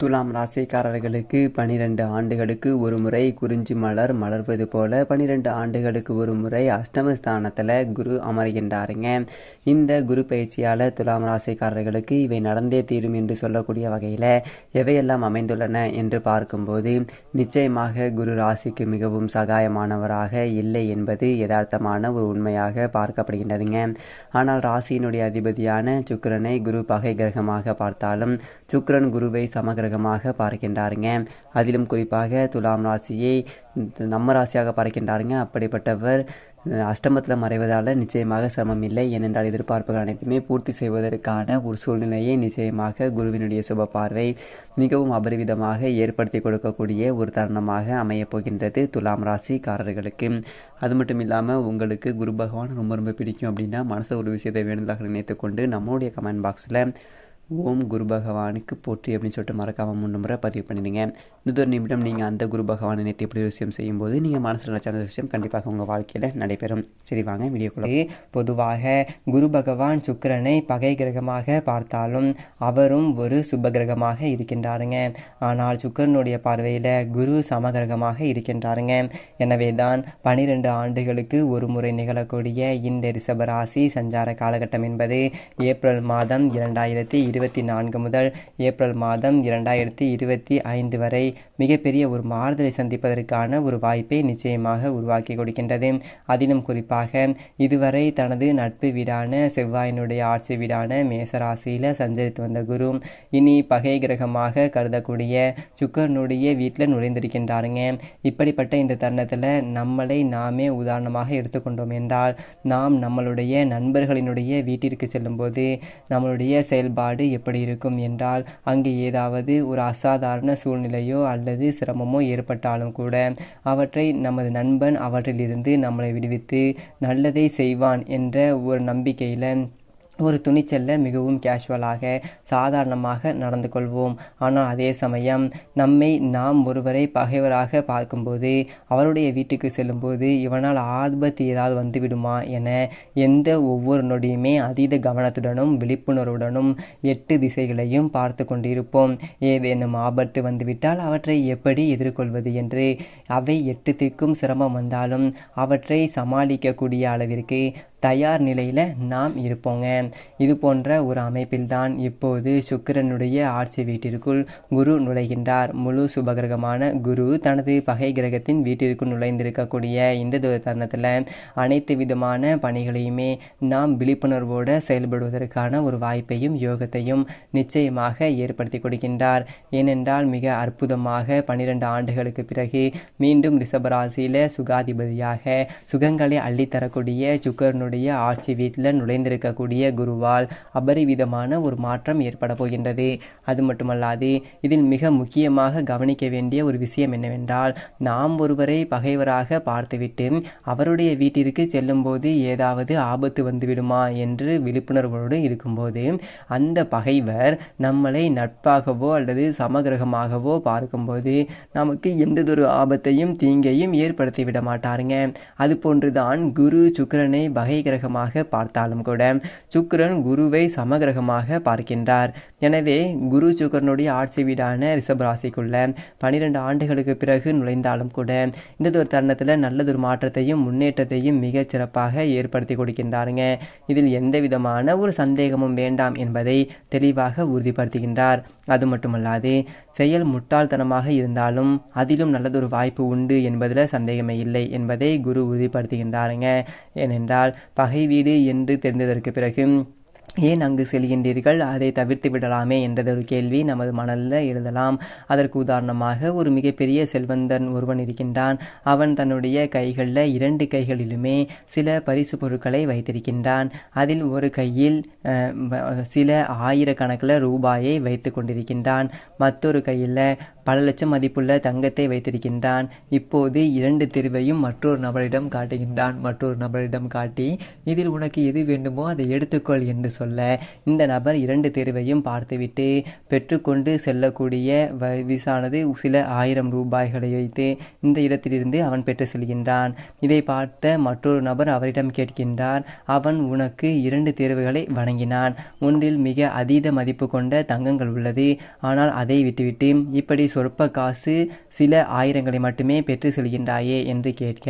துலாம் ராசிக்காரர்களுக்கு 12 ஆண்டுகளுக்கு ஒரு முறை குறிஞ்சி மலர் மலர்வது போல 12 ஆண்டுகளுக்கு ஒரு முறை அஷ்டமஸ்தானத்தில் குரு அமர்கின்றாருங்க. இந்த குரு பயிற்சியால் துலாம் ராசிக்காரர்களுக்கு இவை நடந்தே தீரும் என்று சொல்லக்கூடிய வகையில் எவையெல்லாம் அமைந்துள்ளன என்று பார்க்கும்போது நிச்சயமாக குரு ராசிக்கு மிகவும் சகாயமானவராக இல்லை என்பது யதார்த்தமான ஒரு உண்மையாக பார்க்கப்படுகின்றதுங்க. ஆனால் ராசியினுடைய அதிபதியான சுக்கிரனை குரு பகை கிரகமாக பார்த்தாலும் சுக்கிரன் குருவை சமகிரகமாக பார்க்கின்றாருங்க. அதிலும் குறிப்பாக துலாம் ராசியை நம்ம ராசியாக பார்க்கின்றாருங்க. அப்படிப்பட்டவர் அஷ்டமத்தில் மறைவதால் நிச்சயமாக சிரமம் இல்லை. ஏனென்றால் எதிர்பார்ப்புகள் அனைத்துமே பூர்த்தி செய்வதற்கான ஒரு சூழ்நிலையை நிச்சயமாக குருவினுடைய சுப பார்வை மிகவும் அபரிவிதமாக ஏற்படுத்தி கொடுக்கக்கூடிய ஒரு தருணமாக அமையப் போகின்றது துலாம் ராசிக்காரர்களுக்கு. அது மட்டும் இல்லாமல் உங்களுக்கு குரு பகவான் ரொம்ப ரொம்ப பிடிக்கும் அப்படின்னா மனசு ஒரு விஷயத்தை வேண்டுதலாக நினைத்து கொண்டு நம்மளுடைய கமெண்ட் பாக்ஸில் ஓம் குரு பகவானுக்கு போற்றி அப்படின்னு சொல்லிட்டு மறக்காமல் 3 முறை பதிவு பண்ணிடுங்க. இன்னொரு நிமிடம் நீங்கள் அந்த குரு பகவானை நினைத்து இப்படி விஷயம் செய்யும்போது நீங்கள் மனசில் நினச்ச அந்த விஷயம் கண்டிப்பாக உங்கள் வாழ்க்கையில் நடைபெறும். சரி, வாங்க வீடியோக்குள்ளே. பொதுவாக குரு பகவான் சுக்கிரனை பகை கிரகமாக பார்த்தாலும் அவரும் ஒரு சுப கிரகமாக இருக்கின்றாருங்க. ஆனால் சுக்கிரனுடைய பார்வையில் குரு சமகிரகமாக இருக்கின்றாருங்க. எனவே தான் 12 ஆண்டுகளுக்கு ஒரு முறை நிகழக்கூடிய இந்த ரிஷபராசி சஞ்சார காலகட்டம் என்பது ஏப்ரல் மாதம் 2024 முதல் ஏப்ரல் மாதம் 2025 வரை மிகப்பெரிய ஒரு மாறுதலை சந்திப்பதற்கான ஒரு வாய்ப்பை நிச்சயமாக உருவாக்கி கொடுக்கின்றது. அதிலும் குறிப்பாக இதுவரை தனது நட்பு வீடான செவ்வாயினுடைய ஆட்சி வீடான மேசராசியில் சஞ்சரித்து வந்த குரு இனி பகை கிரகமாக கருதக்கூடிய சுக்கரனுடைய வீட்டில் நுழைந்திருக்கின்றாருங்க. இப்படிப்பட்ட இந்த தருணத்தில் நம்மளை நாமே உதாரணமாக எடுத்துக்கொண்டோம் என்றால் நாம் நம்மளுடைய நண்பர்களினுடைய வீட்டிற்கு செல்லும்போது நம்மளுடைய செயல்பாடு எப்படி இருக்கும் என்றால் அங்கு ஏதாவது ஒரு அசாதாரண சூழ்நிலையோ அல்லது சிரமமோ ஏற்பட்டாலும் கூட அவற்றை நமது நண்பன் அவற்றிலிருந்து நம்மளை விடுவித்து நல்லதை செய்வான் என்ற ஒரு நம்பிக்கையில் ஒரு துணிச்சலில் மிகவும் கேஷுவலாக சாதாரணமாக நடந்து கொள்வோம். ஆனால் அதே சமயம் நாம் ஒருவரை பகைவராக பார்க்கும்போது அவருடைய வீட்டுக்கு செல்லும்போது இவனால் ஆபத்து ஏதாவது வந்துவிடுமா என ஒவ்வொரு நொடியுமே அதீத கவனத்துடனும் விழிப்புணர்வுடனும் 8 திசைகளையும் பார்த்து கொண்டிருப்போம். ஏதேனும் ஆபத்து வந்துவிட்டால் அவற்றை எப்படி எதிர்கொள்வது என்று அவை 8 திக்கும் சிரமம் வந்தாலும் அவற்றை சமாளிக்கக்கூடிய அளவிற்கு தயார் நிலையில் நாம் இருப்போங்க. இது போன்ற ஒரு அமைப்பில்தான் இப்போது சுக்கிரனுடைய ஆட்சி வீட்டிற்குள் குரு நுழைகின்றார். முழு சுபகிரகமான குரு தனது பகை கிரகத்தின் வீட்டிற்குள் நுழைந்திருக்கக்கூடிய இந்த தருணத்தில் அனைத்து விதமான பணிகளையுமே நாம் விழிப்புணர்வோடு செயல்படுவதற்கான ஒரு வாய்ப்பையும் யோகத்தையும் நிச்சயமாக ஏற்படுத்தி கொடுக்கின்றார். ஏனென்றால் மிக அற்புதமாக 12 ஆண்டுகளுக்கு பிறகு மீண்டும் ரிஷபராசியில் சுகாதிபதியாக சுகங்களை அள்ளித்தரக்கூடிய சுக்கிரனுடைய ஆட்சி வீட்டில் நுழைந்திருக்கக்கூடிய குருவால் அபரிவிதமான ஒரு மாற்றம் ஏற்பட போகின்றது. அது மட்டுமல்லாது இதில் மிக முக்கியமாக கவனிக்க வேண்டிய ஒரு விஷயம் என்னவென்றால் நாம் ஒருவரை பகைவராக பார்த்துவிட்டு அவருடைய வீட்டிற்கு செல்லும் போது ஏதாவது ஆபத்து வந்துவிடுமா என்று விழிப்புணர்வோடு இருக்கும்போது அந்த பகைவர் நம்மளை நட்பாகவோ அல்லது சமகிரகமாகவோ பார்க்கும்போது நமக்கு எந்ததொரு ஆபத்தையும் தீங்கையும் ஏற்படுத்திவிட மாட்டாருங்க. அது போன்றுதான் குரு சுக்கிரனை பகை கிரகமாக பார்த்தாலும் கூட சுக்கிரன் குருவை சமகிரகமாக பார்க்கின்றார். எனவே குரு சுக்கிரனுடைய ஆட்சி வீடான ரிஷபராசிக்குள்ள 12 ஆண்டுகளுக்கு பிறகு நுழைந்தாலும் கூட இந்த ஒரு தருணத்தில் நல்லதொரு மாற்றத்தையும் முன்னேற்றத்தையும் மிக சிறப்பாக ஏற்படுத்தி கொடுக்கின்றாருங்க. இதில் எந்த விதமான ஒரு சந்தேகமும் வேண்டாம் என்பதை தெளிவாக உறுதிப்படுத்துகின்றார். அது மட்டுமல்லாது செயல் முட்டாள்தனமாக இருந்தாலும் அதிலும் நல்லதொரு வாய்ப்பு உண்டு என்பதில் சந்தேகமே இல்லை என்பதை குரு உறுதிப்படுத்துகின்றாருங்க. ஏனென்றால் பகை வீடு என்று தெரிந்ததற்கு பிறகு ஏன் அங்கு செல்கின்றீர்கள், அதை தவிர்த்து விடலாமே என்றதொரு கேள்வி நமது மனதில் எழுதலாம். அதற்கு உதாரணமாக ஒரு மிகப்பெரிய செல்வந்தன் ஒருவன் இருக்கின்றான். அவன் தன்னுடைய கைகளில் 2 கைகளிலுமே சில பரிசு பொருட்களை வைத்திருக்கின்றான். அதில் ஒரு கையில் சில ஆயிரக்கணக்கில் ரூபாயை வைத்து கொண்டிருக்கின்றான். மற்றொரு கையில் பல லட்சம் மதிப்புள்ள தங்கத்தை வைத்திருக்கின்றான். இப்போது 2 தெருவையும் மற்றொரு நபரிடம் காட்டுகின்றான். மற்றொரு நபரிடம் காட்டி இதில் உனக்கு எது வேண்டுமோ அதை எடுத்துக்கொள் என்று சொல்ல இந்த நபர் 2 தேர்வையும் பார்த்துவிட்டு பெற்றுக்கொண்டு செல்லக்கூடிய விசானது சில 1000 ரூபாய்களை வைத்து இந்த இடத்திலிருந்து அவன் பெற்று செல்கின்றான். இதை பார்த்த மற்றொரு நபர் அவரிடம் கேட்கின்றார். அவன் உனக்கு 2 தேர்வுகளை வழங்கினான். ஒன்றில் மிக அதீத மதிப்பு கொண்ட தங்கங்கள் உள்ளது. ஆனால் அதை விட்டுவிட்டு இப்படி சொற்ப காசு சில 1000களை மட்டுமே பெற்று செல்கின்றாயே என்று கேட்க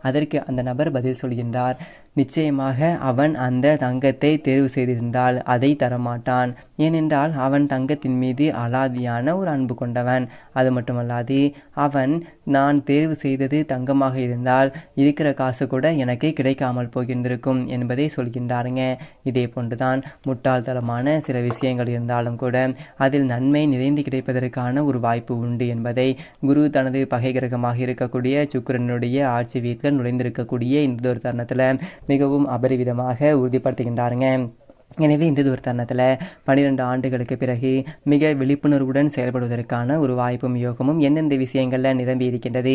அதற்கு அந்த நபர் பதில் சொல்கின்றார். நிச்சயமாக அவன் அந்த தங்கத்தை தேர்வு செய்திருந்தால் அதை தரமாட்டான். ஏனென்றால் அவன் தங்கத்தின் மீது அலாதியான ஒரு அன்பு கொண்டவன். அது மட்டுமல்லாது அவன் நான் தேர்வு செய்தது தங்கமாக இருந்தால் இருக்கிற காசு கூட எனக்கு கிடைக்காமல் போகின்றிருக்கும் என்பதை சொல்கின்றாருங்க. இதே போன்றுதான் முட்டாள்தனமான சில விஷயங்கள் இருந்தாலும் கூட அதில் நன்மை நிறைந்து கிடைப்பதற்கான ஒரு வாய்ப்பு உண்டு என்பதை குரு தனது பகை கிரகமாக இருக்கக்கூடிய சுக்கிரனுடைய ஆட்சி வீட்டில் நுழைந்திருக்கக்கூடிய இந்த ஒரு தருணத்தில் மிகவும் அபரிவிதமாக உறுதிப்படுத்துகின்றாருங்க. எனவே இந்த ஒரு தருணத்தில் 12 ஆண்டுகளுக்கு பிறகு மிக விழிப்புணர்வுடன் செயல்படுவதற்கான ஒரு வாய்ப்பும் யோகமும் எந்தெந்த விஷயங்களில் நிரம்பி இருக்கின்றது.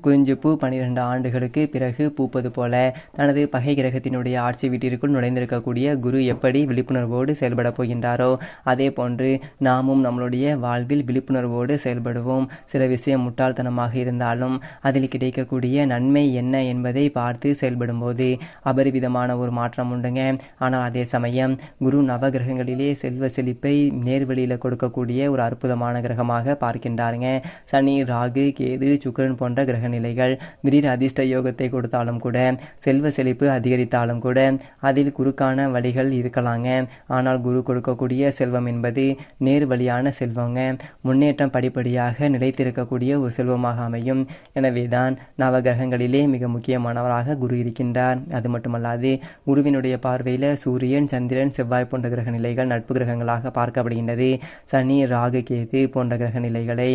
குறிஞ்சிப்பூ 12 ஆண்டுகளுக்கு பிறகு பூப்பது போல தனது பகை கிரகத்தினுடைய ஆட்சி வீட்டிற்குள் நுழைந்திருக்கக்கூடிய குரு எப்படி விழிப்புணர்வோடு செயல்பட போகின்றாரோ அதே போன்று நாமும் நம்மளுடைய வாழ்வில் விழிப்புணர்வோடு செயல்படுவோம். சில விஷயம் முட்டாள்தனமாக இருந்தாலும் அதில் கிடைக்கக்கூடிய நன்மை என்ன என்பதை பார்த்து செயல்படும்போது அபரிவிதமான ஒரு மாற்றம் உண்டுங்க. ஆனால் அதே சமயம் குரு நவகிரகங்களிலே செல்வ செழிப்பை நேர்வழியில் கொடுக்கக்கூடிய ஒரு அற்புதமான கிரகமாக பார்க்கின்றாருங்க. சனி, ராகு, கேது, சுக்கிரன் போன்ற கிரக நிலைகள் திடீர் அதிர்ஷ்ட யோகத்தை கொடுத்தாலும் கூட செல்வ செழிப்பு அதிகரித்தாலும் கூட அதில் குறுக்கான வழிகள் இருக்கலாங்க. ஆனால் குரு கொடுக்கக்கூடிய செல்வம் என்பது நேர் வழியான செல்வங்க. முன்னேற்றம் படிப்படியாக நிலைத்திருக்கக்கூடிய ஒரு செல்வமாக அமையும். எனவேதான் நவகிரகங்களிலே மிக முக்கியமானவராக குரு இருக்கின்றார். அது மட்டுமல்லாது குருவினுடைய பார்வையில் சூரியன், சந்திரன், செவ்வாய் போன்ற கிரக நிலைகள் நட்பு கிரகங்களாக பார்க்கப்படுகின்றது. சனி, ராகு, கேது போன்ற கிரக நிலைகளை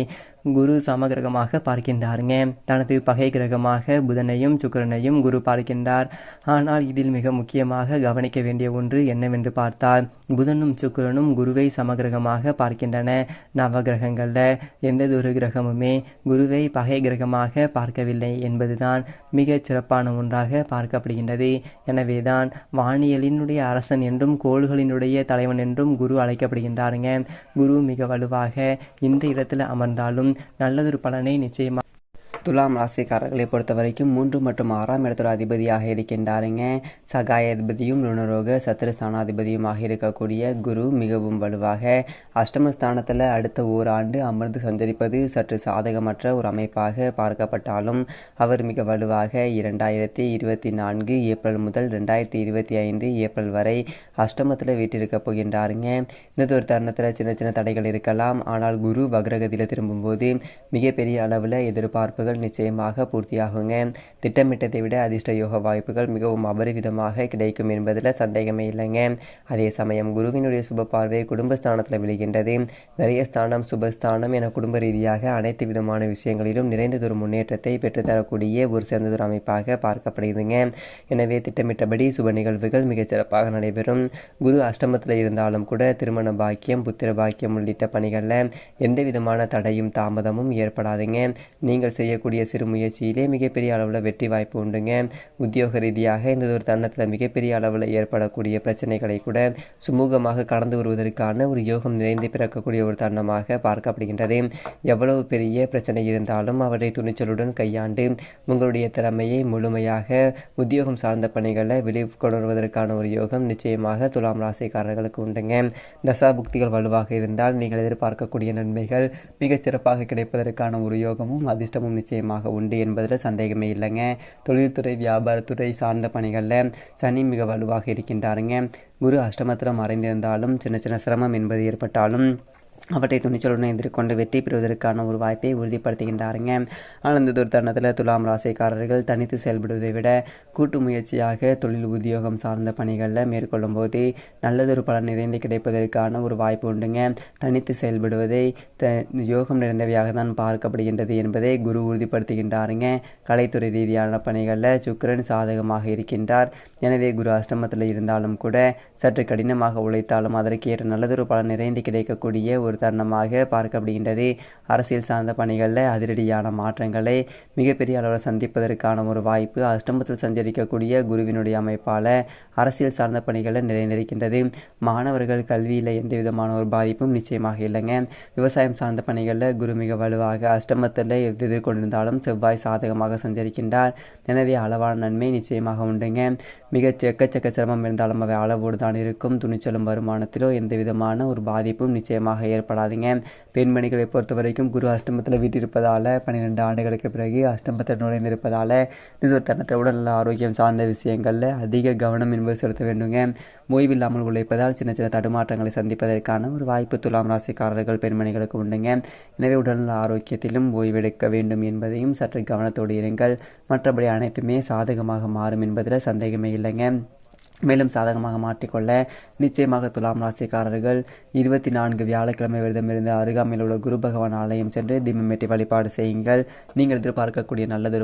குரு சமகிரகமாக பார்க்கின்றாருங்க. தனது பகை கிரகமாக புதனையும் சுக்கிரனையும் குரு பார்க்கின்றார். ஆனால் இதில் மிக முக்கியமாக கவனிக்க வேண்டிய ஒன்று என்னவென்று பார்த்தால் புதனும் சுக்கிரனும் குருவை சமகிரகமாக பார்க்கின்றன. நவகிரகங்களில் எந்ததொரு கிரகமுமே குருவை பகை கிரகமாக பார்க்கவில்லை என்பதுதான் மிகச் சிறப்பான ஒன்றாக பார்க்கப்படுகின்றது. எனவேதான் வானியலினுடைய அரசன் என்றும் கோள்களினுடைய தலைவன் என்றும் குரு அழைக்கப்படுகின்றாருங்க. குரு மிக வலுவாக இந்த இடத்துல அமர்ந்தாலும் நல்லதொரு பலனை நிச்சயமாக துலாம் ராசிக்காரர்களை பொறுத்த வரைக்கும் 3 மற்றும் 6ஆம் இடத்தோட அதிபதியாக இருக்கின்றாருங்க. சகாயாதிபதியும் ருணரோக சத்ருஸ்தானாதிபதியுமாக இருக்கக்கூடிய குரு மிகவும் வலுவாக அஷ்டமஸ்தானத்தில் அடுத்த ஓராண்டு அமர்ந்து சஞ்சரிப்பது சற்று சாதகமற்ற ஒரு அமைப்பாக பார்க்கப்பட்டாலும் அவர் மிக வலுவாக 2024 ஏப்ரல் முதல் 2025 ஏப்ரல் வரை அஷ்டமத்தில் வீட்டிருக்க போகின்றாருங்க. இந்த ஒரு தருணத்தில் சின்ன சின்ன தடைகள் இருக்கலாம். ஆனால் குரு வக்ரகதியில் திரும்பும்போது மிகப்பெரிய அளவில் எதிர்பார்ப்புகள் நிச்சயமாக பூர்த்தியாகுங்க. திட்டமிட்டதை விட அதிர்ஷ்ட யோக வாய்ப்புகள் மிகவும் அபரிவிதமாக கிடைக்கும் என்பதில் சந்தேகமே இல்லைங்க. அதே சமயம் குருவினுடைய சுப பார்வை குடும்பஸ்தானத்தில் விழுகின்றது. விரயஸ்தானம், சுபஸ்தானம் என குடும்ப ரீதியாக அனைத்து விதமான விஷயங்களிலும் நிறைந்ததொரு முன்னேற்றத்தை பெற்றுத்தரக்கூடிய ஒரு சிறந்ததொரு அமைப்பாக பார்க்கப்படுதுங்க. எனவே திட்டமிட்டபடி சுப நிகழ்வுகள் மிகச் சிறப்பாக நடைபெறும். குரு அஷ்டமத்தில் இருந்தாலும் கூட திருமண பாக்கியம், புத்திர பாக்கியம் உள்ளிட்ட பணிகளில் எந்த விதமான தடையும் தாமதமும் ஏற்படாதுங்க. நீங்கள் செய்யக்கூடிய சிறு முயற்சியிலே மிகப்பெரிய அளவில் வெற்றி வாய்ப்பு உண்டுங்க. உத்தியோக ரீதியாக இந்த ஒரு தருணத்தில் மிகப்பெரிய அளவில் ஏற்படக்கூடிய பிரச்சனைகளை கூட சுமூகமாக கடந்து வருவதற்கான ஒரு யோகம் நிறைந்து பிறக்கக்கூடிய ஒரு தருணமாக பார்க்கப்படுகின்றது. எவ்வளவு பெரிய பிரச்சனை இருந்தாலும் அவற்றை துணிச்சலுடன் கையாண்டு உங்களுடைய திறமையை முழுமையாக உத்தியோகம் சார்ந்த பணிகளை வெளிக்கொணர்வதற்கான ஒரு யோகம் நிச்சயமாக துலாம் ராசிக்காரர்களுக்கு உண்டுங்க. தசாபுக்திகள் வலுவாக இருந்தால் நீங்கள் எதிர்பார்க்கக்கூடிய நன்மைகள் மிகச் சிறப்பாக கிடைப்பதற்கான ஒரு யோகமும் அதிர்ஷ்டமும் நிச்சயமாக உண்டு என்பதில் சந்தேகமே இல்லைங்க. தொழில்துறை, வியாபாரத்துறை சார்ந்த பணிகளில் சனி மிக வலுவாக இருக்கின்றாருங்க. குரு அஷ்டமத்தில் மறைந்திருந்தாலும் சின்ன சின்ன சிரமம் என்பது ஏற்பட்டாலும் அவற்றை துணிச்சலுடன் எதிர்கொண்டு வெற்றி பெறுவதற்கான ஒரு வாய்ப்பை உறுதிப்படுத்துகின்றாருங்க. ஆனால் இந்த ஒரு தருணத்தில் துலாம் ராசிக்காரர்கள் தனித்து செயல்படுவதை விட கூட்டு முயற்சியாக தொழில், உத்தியோகம் சார்ந்த பணிகளில் மேற்கொள்ளும் போது நல்லதொரு பலன் நிறைந்து கிடைப்பதற்கான ஒரு வாய்ப்பு உண்டுங்க. தனித்து செயல்படுவதை யோகம் நிறைந்தவையாக தான் பார்க்கப்படுகின்றது என்பதை குரு உறுதிப்படுத்துகின்றாருங்க. கலைத்துறை ரீதியான பணிகளில் சுக்கிரன் சாதகமாக இருக்கின்றார். எனவே குரு அஷ்டமத்தில் இருந்தாலும் கூட சற்று கடினமாக உழைத்தாலும் அதற்கு ஏற்ற நல்லதொரு பலன் நிறைந்து கிடைக்கக்கூடிய ஒரு ஒரு தருணமாக பார்க்கப்படுகின்றது. அரசியல் சார்ந்த பணிகளில் அதிரடியான மாற்றங்களை மிகப்பெரிய அளவில் சந்திப்பதற்கான ஒரு வாய்ப்பு அஷ்டமத்தில் சஞ்சரிக்கக்கூடிய குருவினுடைய அமைப்பால் அரசியல் சார்ந்த பணிகளில் நிறைந்திருக்கின்றது. மாணவர்கள் கல்வியில் எந்த விதமான ஒரு பாதிப்பும் நிச்சயமாக இல்லைங்க. விவசாயம் சார்ந்த பணிகளில் குரு மிக வலுவாக அஷ்டமத்தில் எதிர்கொண்டிருந்தாலும் செவ்வாய் சாதகமாக சஞ்சரிக்கின்றார். எனவே அளவான நன்மை நிச்சயமாக உண்டுங்க. எக்கச்சக்க சிரமம் இருந்தாலும் அவை அளவோடு தான் இருக்கும். துணிச்சலும் வருமானத்திலோ எந்த விதமான ஒரு பாதிப்பும் நிச்சயமாக ஏற்படாதுங்க. பெண்மணிகளை பொறுத்த வரைக்கும் குரு அஷ்டமத்தில் வீட்டிருப்பதால் 12 ஆண்டுகளுக்கு பிறகு அஷ்டமத்தில் நுழைந்திருப்பதால் இது ஒரு தன்னத்தை உடல்நல ஆரோக்கியம் சார்ந்த விஷயங்களில் அதிக கவனம் என்பது செலுத்த வேண்டுங்க. ஓய்வில்லாமல் உழைப்பதால் சின்ன சின்ன தடுமாற்றங்களை சந்திப்பதற்கான ஒரு வாய்ப்பு துலாம் ராசிக்காரர்கள் பெண்மணிகளுக்கு உண்டுங்க. எனவே உடல்நல ஆரோக்கியத்திலும் ஓய்வெடுக்க வேண்டும் என்பதையும் சற்று கவனத்தோடு இருங்கள். மற்றபடி அனைத்துமே சாதகமாக மாறும் என்பதில் சந்தேகமே இல்லைங்க. மேலும் சாதகமாக மாற்றிக்கொள்ள நிச்சயமாக துலாம் ராசிக்காரர்கள் 24 வியாழக்கிழமை விரதமிருந்து அருகாமையில் உள்ள குரு பகவான் ஆலயம் சென்று தீபமேற்றி வழிபாடு செய்யுங்கள். நீங்கள் எதிர்பார்க்கக்கூடிய நல்லதொரு